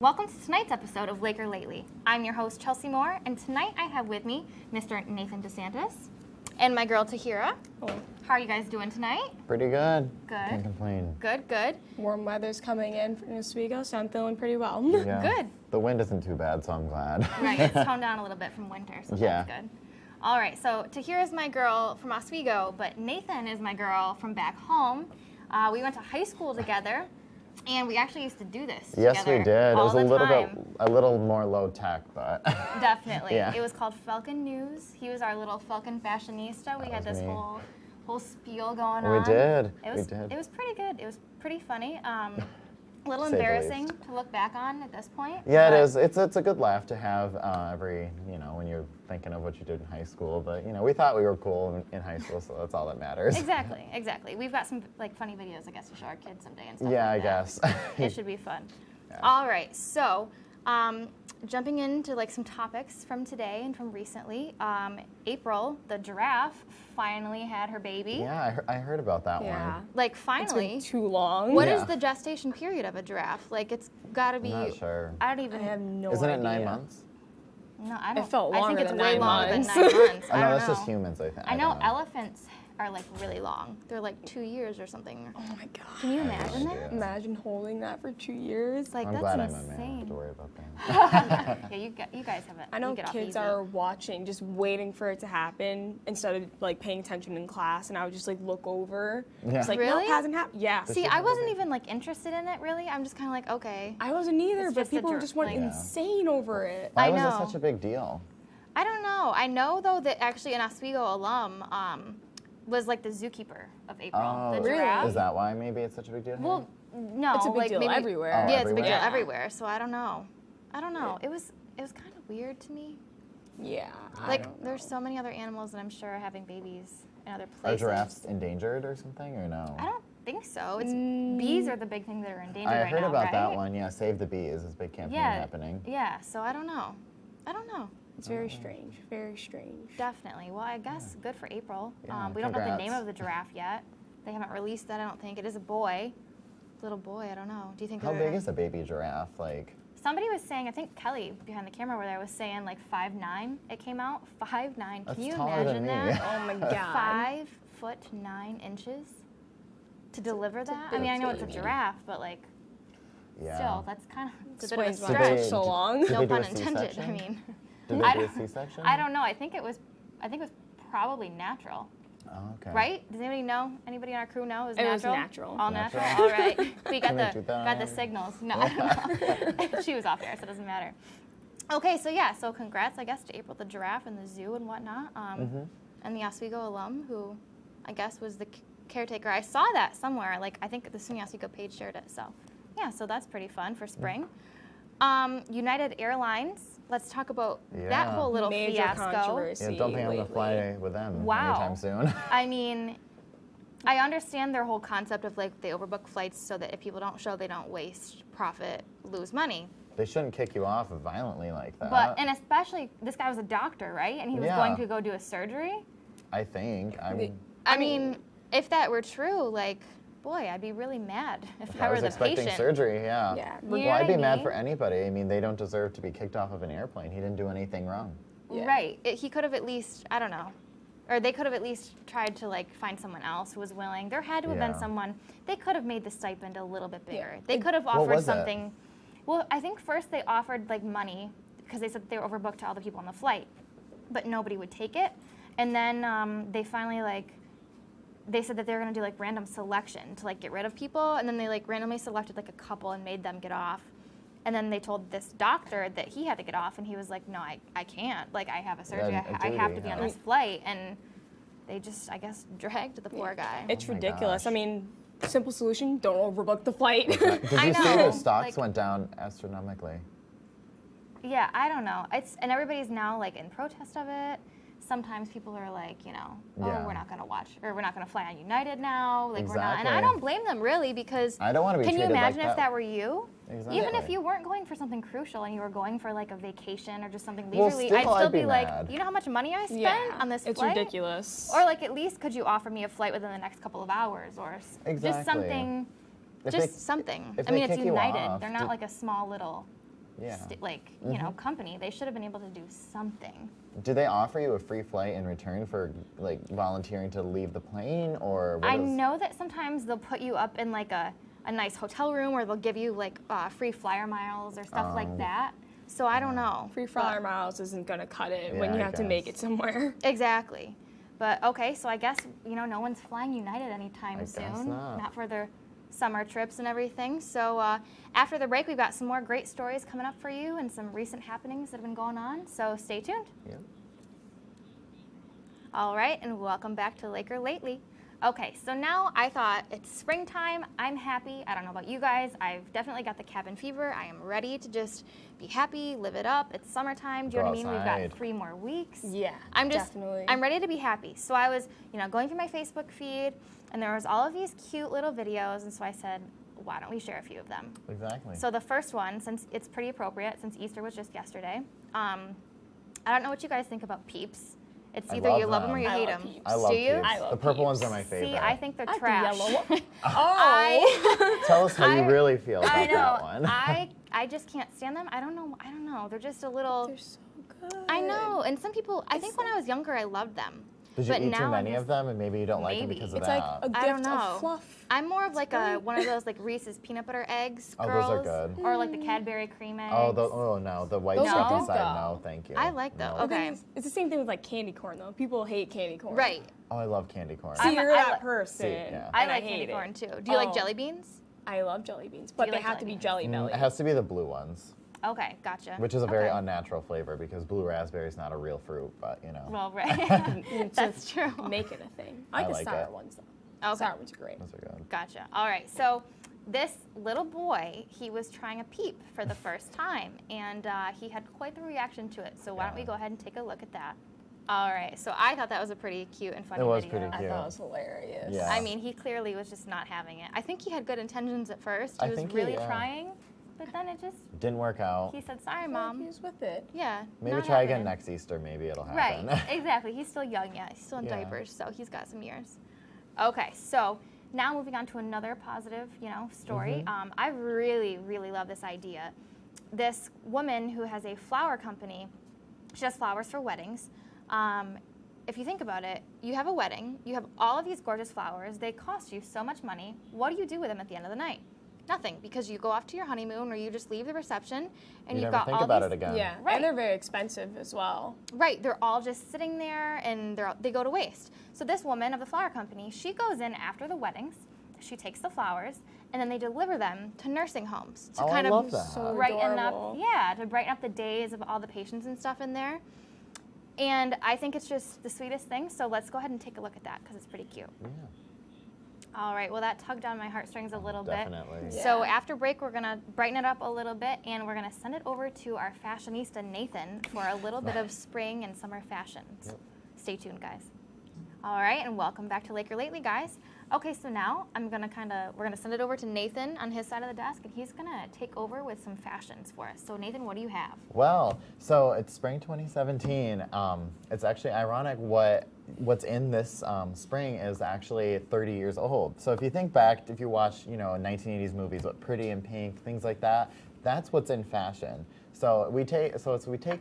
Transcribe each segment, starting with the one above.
Welcome to tonight's episode of Laker Lately. I'm your host, Chelsea Moore, and tonight I have with me Mr. Nathan DeSantis and my girl, Tahira. Hello. How are you guys doing tonight? Pretty good. Good. Can't complain. Good, good. Warm weather's coming in for Oswego, so I'm feeling pretty well. Yeah. Good. The wind isn't too bad, so I'm glad. Right, it's toned down a little bit from winter, so Yeah. that's good. All right, so Tahira's my girl from Oswego, but Nathan is my girl from back home. We went to high school together, and we actually used to do this Yes, together we did. It all was the a little more low tech, but Definitely. Yeah. It was called Falcon News. He was our little Falcon fashionista. We That had was this me. whole spiel going We on. did. It was We did. It was pretty good. It was pretty funny. A little Say the embarrassing least. to look back on at this point. yeah, it but is. It's a good laugh to have every, when you're thinking of what you did in high school. But we thought we were cool in high school, so that's all that matters. Exactly, exactly. We've got some funny videos, I guess, to show our kids someday and stuff. Yeah, like I that. guess. It should be fun. Yeah. All right, so jumping into some topics from today and from recently. April, the giraffe, finally had her baby. Yeah, I heard about that Yeah. one. Like It's finally. been too long. What is Yeah. the gestation period of a giraffe? Like it's got to be. I'm not sure. I don't I even. have no Isn't idea. it 9 months? No, I don't. felt I think longer it's than way 9 longer than months. 9 months. Oh, I no, don't that's know. just humans, I think. I know don't know. elephants are really long. They're like 2 years or something. Oh my god. Can you I have no imagine that? idea. Imagine holding that for 2 years. Like I'm that's glad I'm a man. I don't insane. have to worry about that. Yeah, you guys have it. I know you get off kids easy. are watching, just waiting for it to happen instead of paying attention in class, and I would just look over. Yeah. It's like, Really? no, it hasn't happened. Yeah. This See, should I never wasn't be. even interested in it really. I'm just kind of like, okay. I wasn't either, It's but just a people dr- just went like- Yeah. insane over it. Why I was know. it such a big deal? I don't know. I know though that actually an Oswego alum was like the zookeeper of April. Oh, the really? giraffe. Is that why maybe it's such a big deal? here? Well, no. It's a big like deal maybe, everywhere. Oh, Yeah, it's a big deal everywhere? Yeah. everywhere. So I don't know. I don't know. It was kind of weird to me. Yeah. Like don't there's know. so many other animals that I'm sure are having babies in other Are places. giraffes endangered or something, or no? I don't think so. It's bees are the big thing that are endangered I right heard now, about right? that one. Yeah, Save the Bees is a big campaign Yeah. happening. Yeah. So I don't know. I don't know. It's very strange. Very strange. Definitely. Well, I guess good for April. Yeah, We don't know the name congrats. of the giraffe yet. They haven't released that. I don't think it is a boy. Little boy. I don't know. Do you think? How they're- big is a baby giraffe? Like, Somebody was saying, I think Kelly behind the camera where I was saying 5'9". It came out 5'9". That's Can you taller than imagine me. that? Oh my god. 5'9" to deliver that. I mean, I know it's a baby. giraffe, but yeah. still, that's kind of it's a bit of a Explains why stretch. it took so long. Did No they do pun a intended. I C-section? mean, Did I they do a don't- C-section? I don't know. I think it was probably natural. Oh, okay. Right? Does anybody know? Anybody on our crew know? It was natural. All Natural. natural? All right. We got Can we do that? got the signals. No, I don't know. She was off air, so it doesn't matter. Okay, so congrats, I guess, to April the giraffe and the zoo and whatnot. And the Oswego alum who I guess was the caretaker. I saw that somewhere. I think the SUNY Oswego page shared it. So yeah, so that's pretty fun for spring. United Airlines. Let's talk about that Yeah. whole little Major fiasco. controversy. Yeah, don't think I'm lately. gonna fly with them Wow. anytime soon. I mean, I understand their whole concept of they overbook flights so that if people don't show, they don't waste profit, lose money. They shouldn't kick you off violently like that. But, and especially, this guy was a doctor, right? And he was Yeah. going to go do a surgery. I think. I mean, if that were true, boy, I'd be really mad if I I were was the expecting patient. surgery, yeah. Yeah. You know Well, I'd what be I mad mean? for anybody. I mean, they don't deserve to be kicked off of an airplane. He didn't do anything wrong. Yeah. Right. He could have at least, I don't know. Or they could have at least tried to find someone else who was willing. There had to have been Yeah. someone. They could have made the stipend a little bit bigger. Yeah. They could have What offered was it? something. Well, I think first they offered money because they said they were overbooked to all the people on the flight, but nobody would take it. And then they finally they said that they were going to do random selection to get rid of people, and then they randomly selected a couple and made them get off. And then they told this doctor that he had to get off, and he was like, no, I can't. I have a surgery. Yeah, I have to duty, be on huh? this flight. And they just, I guess, dragged the poor guy. It's Oh my ridiculous. gosh. I mean, simple solution: don't overbook the flight. Did you I see know, their stocks like- went down astronomically? Yeah, I don't know. And everybody's now in protest of it. Sometimes people are Yeah. we're not going to watch, or we're not going to fly on United now. We're not. And I Exactly. don't blame them really, because I don't want to be can you treated imagine like if that were you? Exactly. Even if you weren't going for something crucial and you were going for a vacation or just something Well, leisurely, still, I'd still I'd be be mad. you know how much money I spent Yeah, on this it's flight? ridiculous. Or at least could you offer me a flight within the next couple of hours, or just Exactly. something, If just they- something. if I mean, they it's kick you United. off, They're not a small little Yeah. you know, company. They should have been able to do something. Do they offer you a free flight in return for like volunteering to leave the plane, or what I is- know that sometimes they'll put you up in like a nice hotel room, or they'll give you like free flyer miles or stuff like that. So I don't know. Free flyer miles isn't gonna cut it Yeah, when you I have to make guess. it somewhere. Exactly. But okay, so I guess, you know, no one's flying United anytime I guess soon. not. For their summer trips and everything. So after the break, we've got some more great stories coming up for you and some recent happenings that have been going on. So stay tuned. Yeah. All right, and welcome back to Laker Lately. Okay, so now I thought it's springtime. I'm happy. I don't know about you guys. I've definitely got the cabin fever. I am ready to just be happy, live it up. It's summertime. Do you know what I mean? We've outside. got 3 more weeks. Yeah, definitely. I'm ready to be happy. So I was, you know, going through my Facebook feed, and there was all of these cute little videos, and so I said, why don't we share a few of them? Exactly. So the first one, since it's pretty appropriate, since Easter was just yesterday, I don't know what you guys think about Peeps. It's I either love you love them or them. you I hate love them. Peeps. I love Do you? Peeps. I love The purple Peeps. ones are my favorite. See, I think they're I like the trash. yellow one. Oh. Tell us how you I- really feel about I know. that one. I just can't stand them. I don't know. They're just a little. They're so good. I know. And some people. I think when I was younger, I loved them. Did you but eat now too I'm many just- of them, and maybe you don't like them Maybe. because of It's that? like a I don't gift know. of fluff. I'm more of like great. one of those like Reese's peanut butter eggs Oh, girls. those are good. Or like the Cadbury cream eggs. Oh no, the white Those stuff are good, inside. though. No, thank you. I like No. those. The Okay. thing is, it's the same thing with like candy corn though. People hate candy corn. Right. Oh, I love candy corn. See, you're I that li- person. See, yeah. I and like hate candy it. corn too. Do you like Oh. jelly beans? I love jelly beans, but you they like have jelly to be beans? jelly belly. It has to be the blue ones, Okay, gotcha. which is a very Okay. unnatural flavor because blue raspberry is not a real fruit, but you know. Well, right. That's true. Make it a thing. I I like like the sour it. ones though. Okay. Sour ones are great. Those are good. Gotcha. All right. So this little boy, he was trying a Peep for the first time, and he had quite the reaction to it. So why don't we Yeah. go ahead and take a look at that? All right. So I thought that was a pretty cute and funny It was video. pretty I cute. thought it was hilarious. Yeah. I mean, he clearly was just not having it. I think he had good intentions at first. He I was think really yeah. trying, but then it just, Didn't work out. he said, sorry, Mom, Mom. he's with it. Yeah. Maybe not try again happening. next Easter. Maybe it'll Right, happen. exactly. He's still young yet. He's still in Yeah. diapers, so he's got some years. Okay, so now moving on to another positive, story. Mm-hmm. I really, really love this idea. This woman who has a flower company, she does flowers for weddings. If you think about it, you have a wedding, you have all of these gorgeous flowers, they cost you so much money. What do you do with them at the end of the night? Nothing, because you go off to your honeymoon or you just leave the reception and You you've never got think all about these it again. Yeah, Right. and they're very expensive as well. Right, they're all just sitting there and they go to waste. So this woman of the flower company, she goes in after the weddings, she takes the flowers, and then they deliver them to nursing homes to Oh, I kind love of that. So brighten adorable. up, yeah, to brighten up the days of all the patients and stuff in there. And I think it's just the sweetest thing. So let's go ahead and take a look at that because it's pretty cute. Yeah, All right, well that tugged on my heartstrings a little definitely. bit. Yeah. So after break, we're gonna brighten it up a little bit, and we're gonna send it over to our fashionista Nathan for a little bit of spring and summer fashions. Yep. Stay tuned, guys. All right, and welcome back to Laker Lately, guys. Okay, so now we're gonna send it over to Nathan on his side of the desk, and he's gonna take over with some fashions for us. So Nathan, what do you have? Well, so it's spring 2017. It's actually ironic what's in this spring is actually 30 years old. So if you think back, if you watch, 1980s movies, what Pretty in Pink, things like that, that's what's in fashion. So we take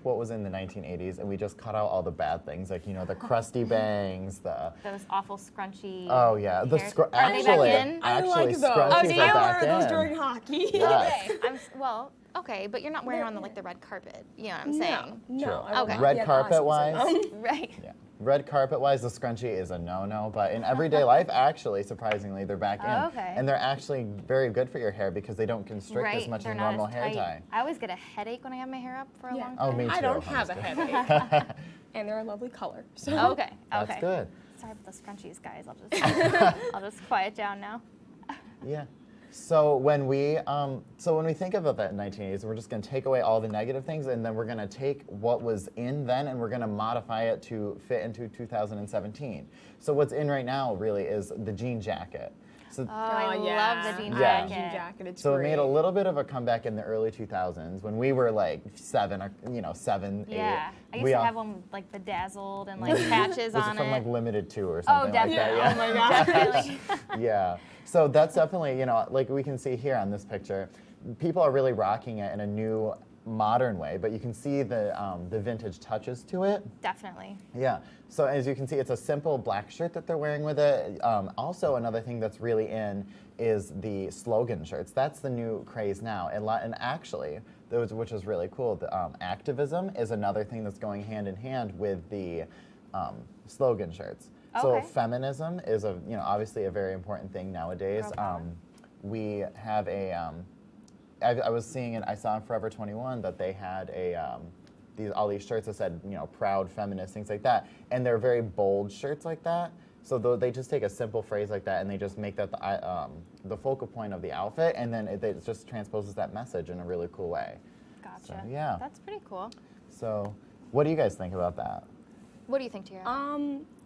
what was in the 1980s and we just cut out all the bad things, like the crusty bangs, the Those awful scrunchy. oh yeah, the hair- scr- Are they back actually in? I actually like those. scrunchies do are you? I back wear those in. during hockey. Yes. Well, okay, but you're not wearing them on like the red carpet. You know what I'm No, saying? no. True. I would Okay. not Red be at carpet Oscars wise? with them. Right. Yeah. Red carpet wise, the scrunchie is a no-no, but in everyday life, actually, surprisingly, they're back in. Okay. And they're actually very good for your hair because they don't constrict Right, as much they're as not normal as hair tight. tie. I always get a headache when I have my hair up for a Yeah. long Oh, time. me I too. don't have a honestly. headache. And they're a lovely color. So Okay. Okay. That's good. Sorry about the scrunchies, guys. I'll just quiet down now. Yeah. So when we think about that in 1980s, we're just going to take away all the negative things, and then we're going to take what was in then, and we're going to modify it to fit into 2017. So what's in right now really is the jean jacket. So, Oh, I yeah. love the jean Yeah. jacket. Jean jacket, it's so it great. made a little bit of a comeback in the early 2000s when we were like 7, 8. Yeah. I used We to all- have them like bedazzled and like patches Was on it from it. like Limited 2 or Oh, something like definitely. that? Yeah. Oh my god. Definitely. Yeah. So that's definitely, like we can see here on this picture, people are really rocking it in a new modern way, but you can see the vintage touches to it. Definitely. Yeah. So as you can see, it's a simple black shirt that they're wearing with it. Also, another thing that's really in is the slogan shirts. That's the new craze now. And actually, which is really cool, the activism is another thing that's going hand in hand with the slogan shirts. So Okay. feminism is obviously a very important thing nowadays. Girl power. We have I was seeing it. I saw in Forever 21 that they had all these shirts that said, proud feminist, things like that, and they're very bold shirts like that. So they just take a simple phrase like that and they just make that the focal point of the outfit, and then it just transposes that message in a really cool way. Gotcha. So, yeah. That's pretty cool. So, what do you guys think about that? What do you think, Tira?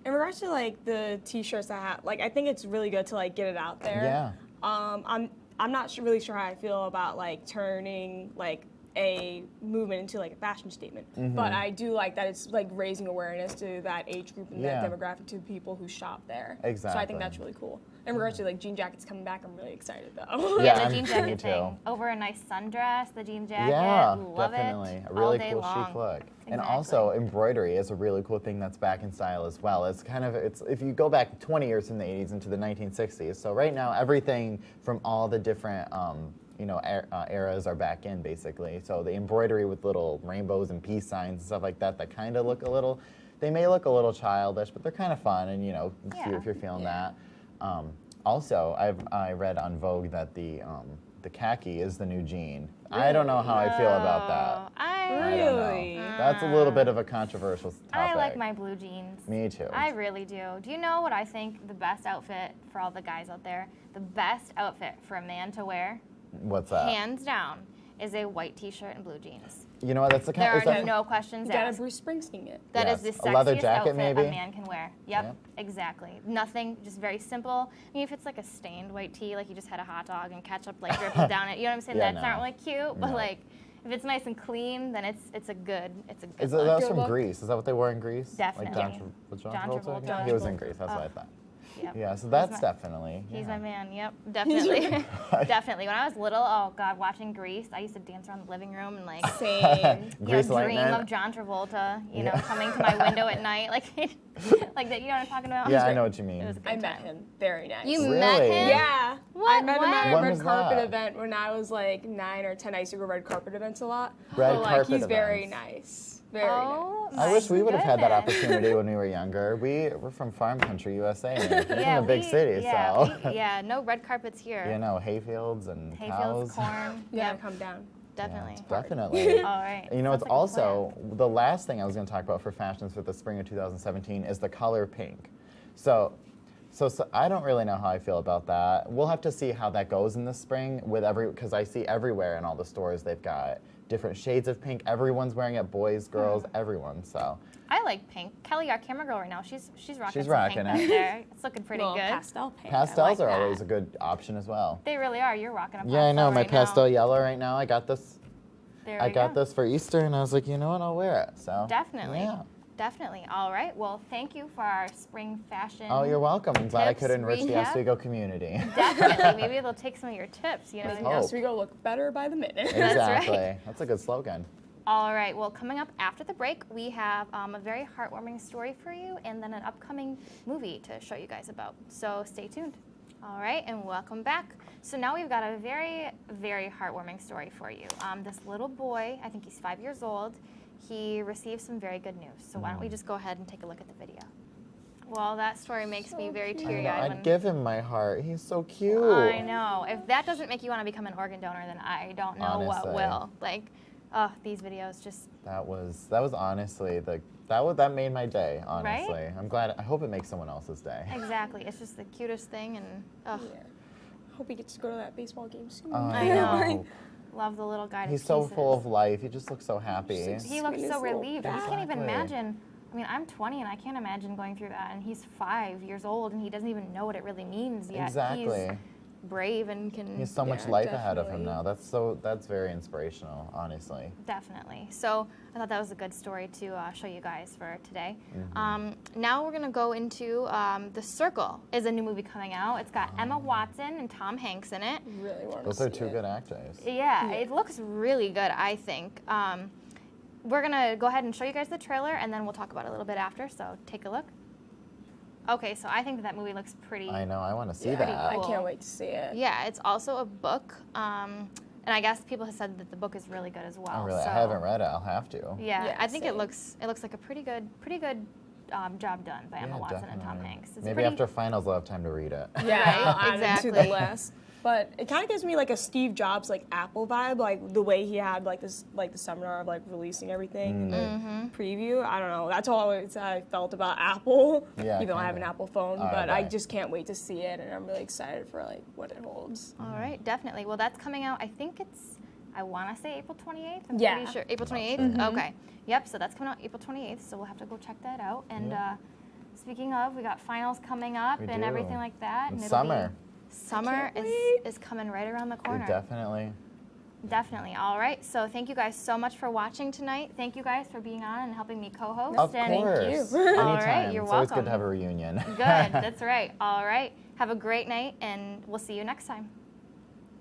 In regards to like the T-shirts I have, like I think it's really good to like get it out there. Yeah. I'm not really sure how I feel about like turning like a movement into like a fashion statement, but I do like that it's like raising awareness to that age group and Yeah. that demographic to people who shop there. So I Exactly. think that's really cool. In regards to like jean jackets coming back, I'm really excited though. Yeah, the jean me jacket too. thing. Over a nice sundress, the jean jacket. Yeah, Love definitely. it. A really all day cool long. chic look. And Exactly. also embroidery is a really cool thing that's back in style as well. It's if you go back 20 years from the 80s into the 1960s. So right now everything from all the different eras are back in basically. So the embroidery with little rainbows and peace signs and stuff like that kind of look they may look a little childish, but they're kind of fun and if you're feeling that. Also, I read on Vogue that the khaki is the new jean. I don't know how I feel about that. I don't know. Really? That's a little bit of a controversial topic. I like my blue jeans. Me too. I really do. Do you know what I think the best outfit for all the guys out there? The best outfit for a man to wear, What's that? hands down, is a white t-shirt and blue jeans. You know what? That's the There kind. are no questions You gotta asked. Bruce Springsteen it. That is Yes. the A leather sexiest jacket, outfit maybe? a man can wear. Yep, Yep. exactly. Nothing, just very simple. I mean, if it's like a stained white tee, like you just had a hot dog and ketchup like dripping down it, you know what I'm saying? Yeah, That's no. not really cute, but No. like if it's nice and clean, then it's a good Is look. that was Good from look. Greece? Is that what they wore in Greece? Definitely. Like was John John Travolta? Travolta. He was in John Greece. That's what I thought. Yep. Yeah, so that's my- definitely. He's yeah. my man. Yep, definitely, definitely. When I was little, oh God, watching Grease, I used to dance around the living room and like, Same. Grease dream lightning. of John Travolta, coming to my window at night, like, like that. You know what I'm talking about? Yeah, I know what you mean. It was a good I met time. him. Very nice. You Really? met him? Yeah. What? I met him at When? a When red was carpet that? event when I was like 9 or 10. I used to go red carpet events a lot. Red but, like, carpet he's very events. nice. Very nice. Oh, I wish we would have had that goodness. opportunity when we were younger. We're from farm country, USA, and we're Yeah, from a big city, so no red carpets here. hayfields and Hayfields, cows. corn. You gotta Yep, come down. definitely. Yeah, definitely. All right. You know, Sounds it's like a also plan. the last thing I was going to talk about for fashions for the spring of 2017 is the color pink. So I don't really know how I feel about that. We'll have to see how that goes in the spring because I see everywhere in all the stores they've got different shades of pink. Everyone's wearing it, boys, girls, everyone. So I like pink. Kelly, our camera girl right now, she's rocking She's some rocking pink it. back there. It's looking pretty Little good. pastel pink. pastels I are like always that. a good option as well. They really are. You're rocking a pastel Yeah, I know my right now. pastel yellow right now. I got this. There I we got go. this for Easter, and I was like, you know what? I'll wear it. So Definitely. Yeah. Definitely. All right. Well, thank you for our spring fashion. Oh, you're welcome. I'm glad I Tips, could enrich the recap. Oswego community. Definitely. Maybe they'll take some of your tips. You know. Let's what I mean? hope. Yes, we go look better by the minute. That's Exactly. right. That's a good slogan. All right. Well, coming up after the break, we have a very heartwarming story for you, and then an upcoming movie to show you guys about. So stay tuned. All right, and welcome back. So now we've got a very, very heartwarming story for you. This little boy, I think he's 5 years old, he received some very good news. So why don't we just go ahead and take a look at the video? Well, that story makes me very I know, teary-eyed. I'd give him my heart. He's so cute. I know. If that doesn't make you want to become an organ donor, then I don't know what Honestly. will. Like, oh, these videos just That was honestly that made my day. Honestly, I'm glad. I hope it makes someone else's day. exactly. It's just the cutest thing, and oh, Yeah. Hope he gets to go to that baseball game soon. I know. Love the little guy. to He's so pieces. full of life. He just looks so happy. He looks Sweet so as little relieved. I can't even Exactly. imagine. I mean, I'm 20 and I can't imagine going through that. And he's 5 years old and he doesn't even know what it really means yet. Exactly. brave and can. He has so much Yeah, life ahead of him definitely. now. That's very inspirational, honestly. Definitely. So I thought that was a good story to show you guys for today. Now we're gonna go into The Circle. Is a new movie coming out. It's got Emma Watson and Tom Hanks in it. Really want to Those see are two it. good actors. Yeah, it looks really good. I think. We're gonna go ahead and show you guys the trailer, and then we'll talk about it a little bit after. So take a look. Okay, so I think that movie looks pretty. I know. I want to see Yeah, that. I cool. can't wait to see it. Yeah, it's also a book, and I guess people have said that the book is really good as well. Oh, really? So, I haven't read it. I'll have to. Yeah, Yeah, I think it same. looks like a pretty good job done by Emma Yeah, Watson and Tom definitely. Hanks. It's Maybe pretty, after finals, I'll have time to read it. Yeah, Right, I'll add it to the exactly. list. But it kind of gives me like a Steve Jobs like Apple vibe, like the way he had like this like the seminar of like releasing everything in the preview. I don't know. That's always how I felt about Apple. Yeah, even though I have an kinda. Apple phone, Oh, but I right. just can't wait to see it, and I'm really excited for like what it holds. All right, definitely. Well, that's coming out. I think I want to say April 28th. I'm Yeah. pretty sure. April 28th? Okay. Yep, so that's coming out April 28th, so we'll have to go check that out. And speaking of, we got finals coming up We and do. everything like that. And it'll summer. Summer can't is coming right around the corner. Definitely. Definitely. All right. So thank you guys so much for watching tonight. Thank you guys for being on and helping me co-host. Of and course. you. Anytime. All right, you're it's always good welcome. to have a reunion. Good. That's right. All right. Have a great night, and we'll see you next time.